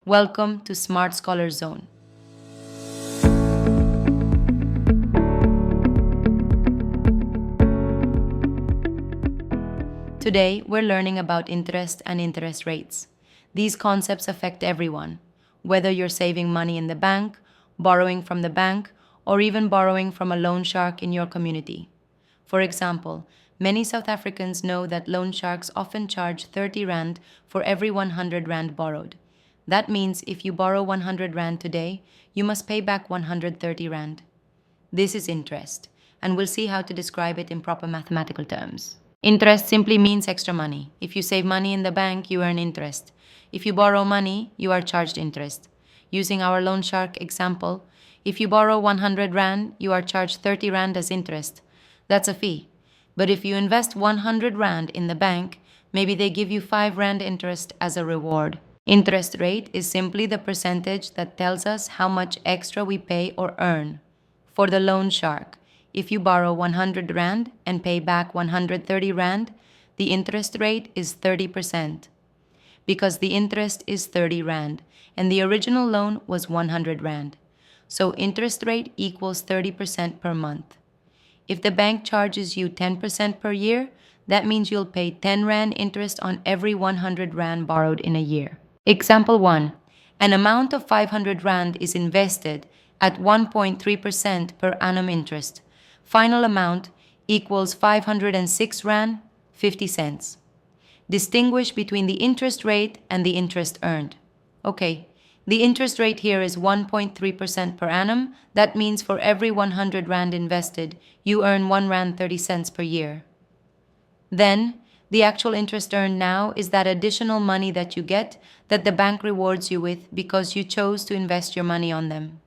Welcome to Smart Scholar Zone. Today, we're learning about interest and interest rates. These concepts affect everyone, whether you're saving money in the bank, borrowing from the bank, or even borrowing from a loan shark in your community. For example, many South Africans know that loan sharks often charge 30 Rand for every 100 Rand borrowed. That means if you borrow 100 Rand today, you must pay back 130 Rand. This is interest, and we'll see how to describe it in proper mathematical terms. Interest simply means extra money. If you save money in the bank, you earn interest. If you borrow money, you are charged interest. Using our loan shark example, if you borrow 100 Rand, you are charged 30 Rand as interest. That's a fee. But if you invest 100 Rand in the bank, maybe they give you 5 Rand interest as a reward. Interest rate is simply the percentage that tells us how much extra we pay or earn. For the loan shark, if you borrow 100 Rand and pay back 130 Rand, the interest rate is 30%. Because the interest is 30 Rand and the original loan was 100 Rand. So interest rate equals 30% per month. If the bank charges you 10% per year, that means you'll pay 10 Rand interest on every 100 Rand borrowed in a year. Example 1. An amount of 500 Rand is invested at 1.3% per annum interest. Final amount equals 506 Rand 50 cents. Distinguish between the interest rate and the interest earned. Okay, the interest rate here is 1.3% per annum. That means for every 100 Rand invested, you earn 1 Rand 30 cents per year. Then, the actual interest earned now is that additional money that you get that the bank rewards you with because you chose to invest your money on them.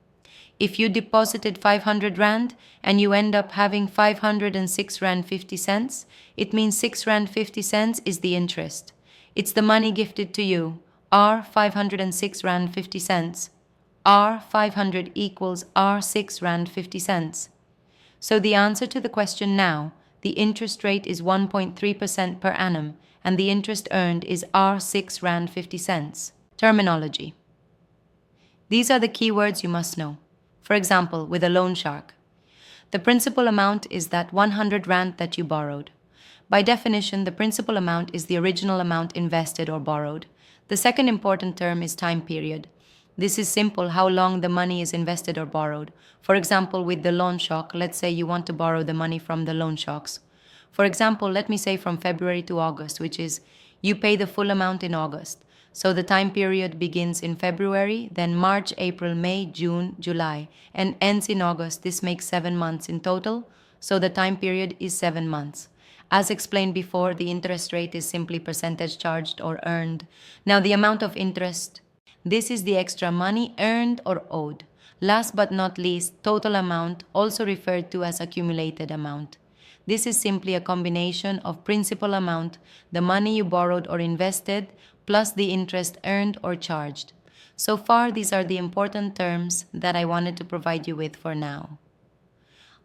If you deposited 500 Rand and you end up having 506 Rand 50 cents, it means 6 Rand 50 cents is the interest. It's the money gifted to you, R 506 Rand 50 cents. R 500 equals R 6 Rand 50 cents. So the answer to the question now, the interest rate is 1.3% per annum and the interest earned is R 6 Rand 50 cents. Terminology. These are the key words you must know. For example, with a loan shark, the principal amount is that 100 Rand that you borrowed. By definition, the principal amount is the original amount invested or borrowed. The second important term is time period. This is simple, how long the money is invested or borrowed. For example, with the loan shark, let's say you want to borrow the money from the loan sharks. For example, let me say from February to August, which is you pay the full amount in August. So the time period begins in February, then March, April, May, June, July, and ends in August. This makes 7 months in total, so the time period is 7 months. As explained before, the interest rate is simply percentage charged or earned. Now the amount of interest, this is the extra money earned or owed. Last but not least, total amount, also referred to as accumulated amount. This is simply a combination of principal amount, the money you borrowed or invested, plus the interest earned or charged. So far, these are the important terms that I wanted to provide you with for now.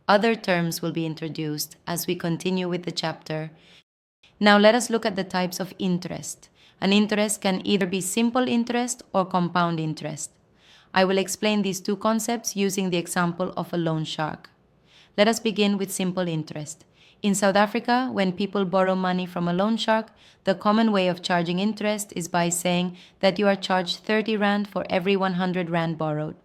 Other terms will be introduced as we continue with the chapter. Now let us look at the types of interest. An interest can either be simple interest or compound interest. I will explain these two concepts using the example of a loan shark. Let us begin with simple interest. In South Africa, when people borrow money from a loan shark, the common way of charging interest is by saying that you are charged 30 Rand for every 100 Rand borrowed.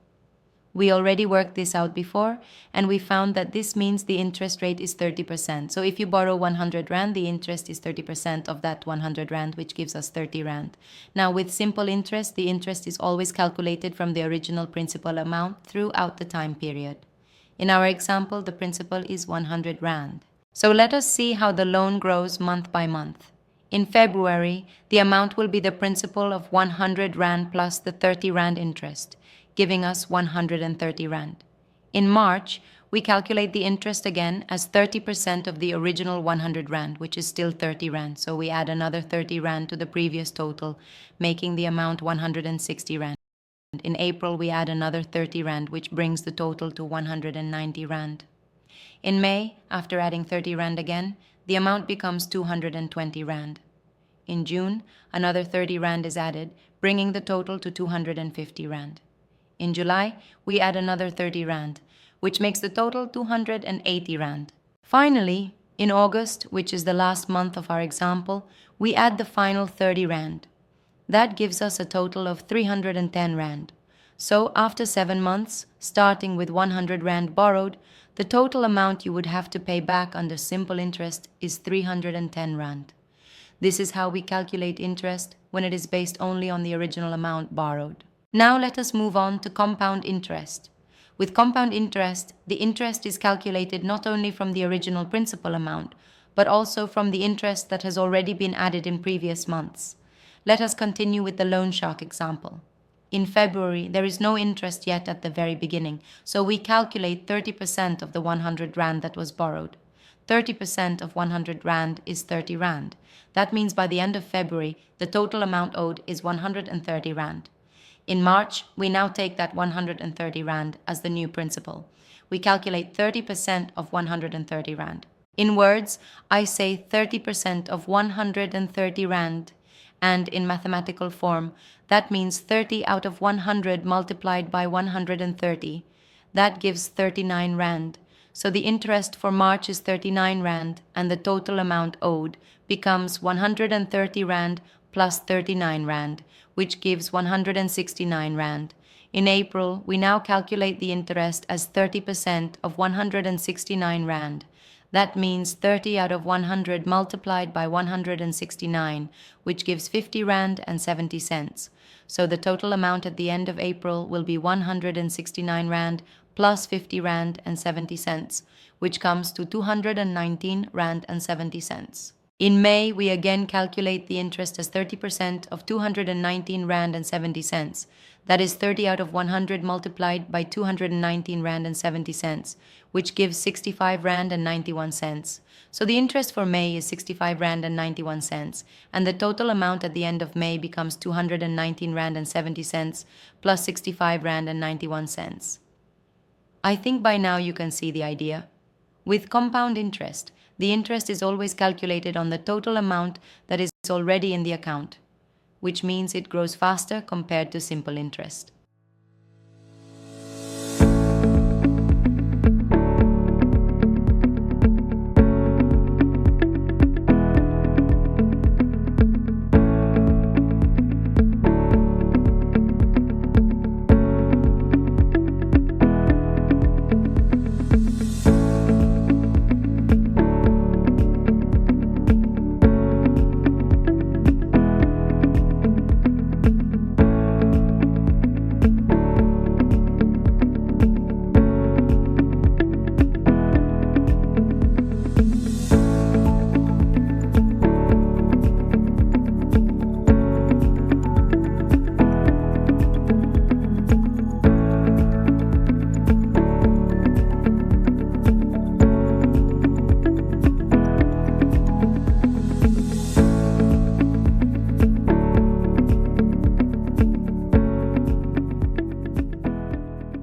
We already worked this out before, and we found that this means the interest rate is 30%. So if you borrow 100 Rand, the interest is 30% of that 100 Rand, which gives us 30 Rand. Now, with simple interest, the interest is always calculated from the original principal amount throughout the time period. In our example, the principal is 100 Rand. So let us see how the loan grows month by month. In February, the amount will be the principal of 100 Rand plus the 30 Rand interest, giving us 130 Rand. In March, we calculate the interest again as 30% of the original 100 Rand, which is still 30 Rand. So we add another 30 Rand to the previous total, making the amount 160 Rand. In April, we add another 30 Rand, which brings the total to 190 Rand. In May, after adding 30 Rand again, the amount becomes 220 Rand. In June, another 30 Rand is added, bringing the total to 250 Rand. In July, we add another 30 Rand, which makes the total 280 Rand. Finally, in August, which is the last month of our example, we add the final 30 Rand. That gives us a total of 310 Rand. So after 7 months, starting with 100 Rand borrowed, the total amount you would have to pay back under simple interest is 310 Rand. This is how we calculate interest when it is based only on the original amount borrowed. Now let us move on to compound interest. With compound interest, the interest is calculated not only from the original principal amount, but also from the interest that has already been added in previous months. Let us continue with the loan shark example. In February, there is no interest yet at the very beginning, so we calculate 30% of the 100 Rand that was borrowed. 30% of 100 Rand is 30 Rand. That means by the end of February, the total amount owed is 130 Rand. In March, we now take that 130 Rand as the new principal. We calculate 30% of 130 Rand. In words, I say 30% of 130 Rand, and in mathematical form, that means 30 out of 100 multiplied by 130. That gives 39 Rand. So the interest for March is 39 Rand, and the total amount owed becomes 130 Rand plus 39 Rand, which gives 169 Rand. In April, we now calculate the interest as 30% of 169 Rand. That means 30 out of 100 multiplied by 169, which gives 50 Rand and 70 cents. So the total amount at the end of April will be 169 Rand plus 50 Rand and 70 cents, which comes to 219 Rand and 70 cents. In May, we again calculate the interest as 30% of 219 Rand and 70 cents. That is 30 out of 100 multiplied by 219 Rand and 70 cents, which gives 65 Rand and 91 cents. So the interest for May is 65 Rand and 91 cents, and the total amount at the end of May becomes 219 Rand and 70 cents plus 65 Rand and 91 cents. I think by now you can see the idea. With compound interest, the interest is always calculated on the total amount that is already in the account, which means it grows faster compared to simple interest.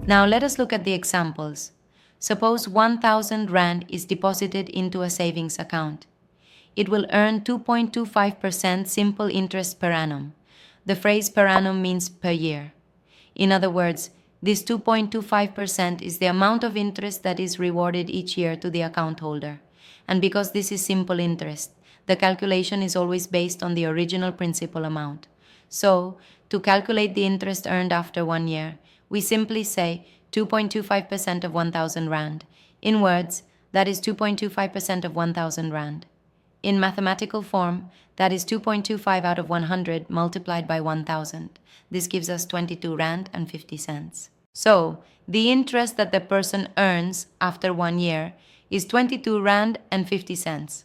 Now let us look at the examples. Suppose 1,000 Rand is deposited into a savings account. It will earn 2.25% simple interest per annum. The phrase per annum means per year. In other words, this 2.25% is the amount of interest that is rewarded each year to the account holder. And because this is simple interest, the calculation is always based on the original principal amount. So, to calculate the interest earned after 1 year, we simply say 2.25% of 1,000 Rand. In words, that is 2.25% of 1,000 Rand. In mathematical form, that is 2.25 out of 100 multiplied by 1,000. This gives us 22 Rand and 50 cents. So, the interest that the person earns after 1 year is 22 Rand and 50 cents.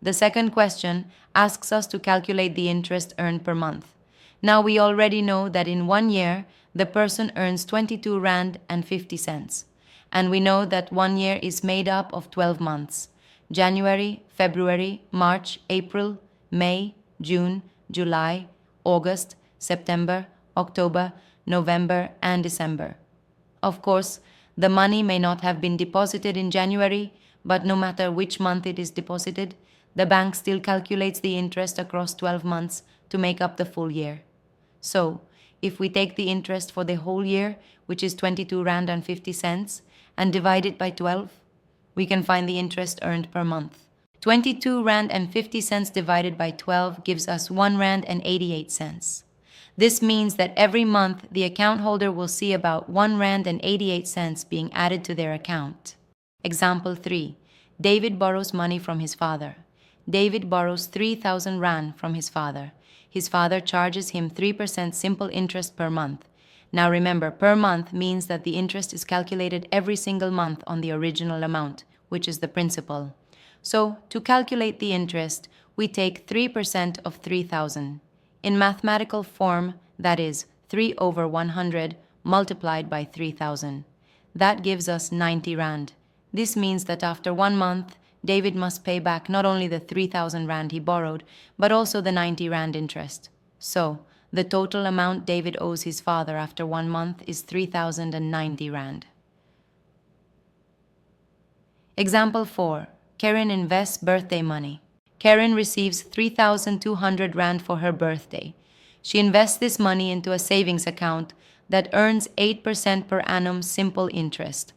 The second question asks us to calculate the interest earned per month. Now we already know that in 1 year, the person earns 22 Rand and 50 cents. And we know that 1 year is made up of 12 months: January, February, March, April, May, June, July, August, September, October, November, and December. Of course, the money may not have been deposited in January, but no matter which month it is deposited, the bank still calculates the interest across 12 months to make up the full year. So, if we take the interest for the whole year, which is 22 Rand and 50 cents, and divide it by 12, we can find the interest earned per month. 22 Rand and 50 cents divided by 12 gives us 1 Rand and 88 cents. This means that every month the account holder will see about 1 Rand and 88 cents being added to their account. Example 3. David borrows money from his father. David borrows 3,000 Rand from his father. His father charges him 3% simple interest per month. Now remember, per month means that the interest is calculated every single month on the original amount, which is the principal. So, to calculate the interest, we take 3% of 3,000. In mathematical form, that is 3 over 100 multiplied by 3,000. That gives us 90 Rand. This means that after 1 month, David must pay back not only the 3,000 Rand he borrowed, but also the 90 Rand interest. So, the total amount David owes his father after 1 month is 3,090 Rand. Example 4. Karen invests birthday money. Karen receives 3,200 Rand for her birthday. She invests this money into a savings account that earns 8% per annum simple interest.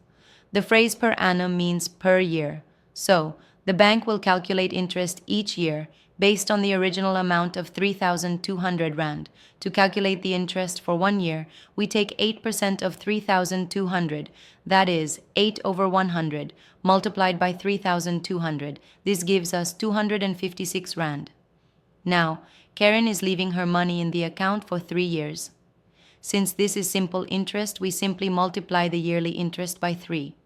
The phrase per annum means per year. So, the bank will calculate interest each year based on the original amount of 3,200 Rand. To calculate the interest for 1 year, we take 8% of 3,200, that is 8 over 100, multiplied by 3,200. This gives us 256 Rand. Now, Karen is leaving her money in the account for 3 years. Since this is simple interest, we simply multiply the yearly interest by 3.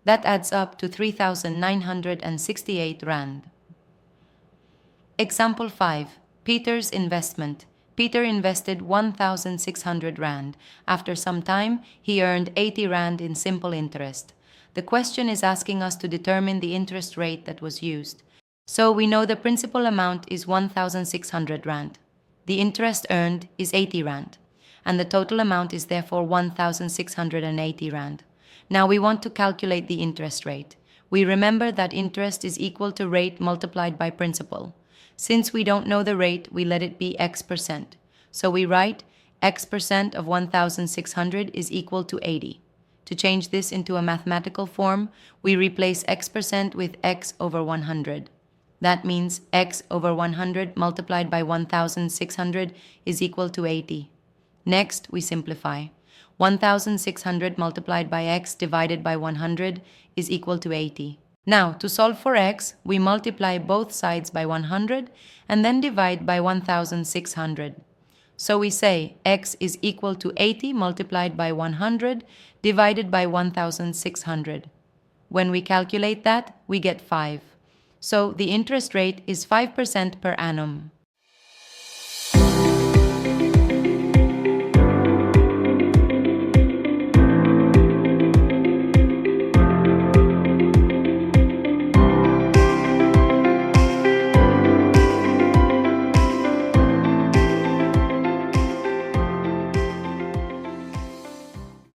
That adds up to 3,968 Rand. Example 5. Peter's investment. Peter invested 1,600 Rand. After some time, he earned 80 Rand in simple interest. The question is asking us to determine the interest rate that was used. So we know the principal amount is 1,600 Rand. The interest earned is 80 Rand. And the total amount is therefore 1,680 Rand. Now we want to calculate the interest rate. We remember that interest is equal to rate multiplied by principal. Since we don't know the rate, we let it be X%. So we write X% of 1,600 is equal to 80. To change this into a mathematical form, we replace X% with X over 100. That means X over 100 multiplied by 1,600 is equal to 80. Next, we simplify. 1,600 multiplied by X divided by 100 is equal to 80. Now, to solve for X, we multiply both sides by 100 and then divide by 1,600. So we say X is equal to 80 multiplied by 100 divided by 1,600. When we calculate that, we get 5. So the interest rate is 5% per annum.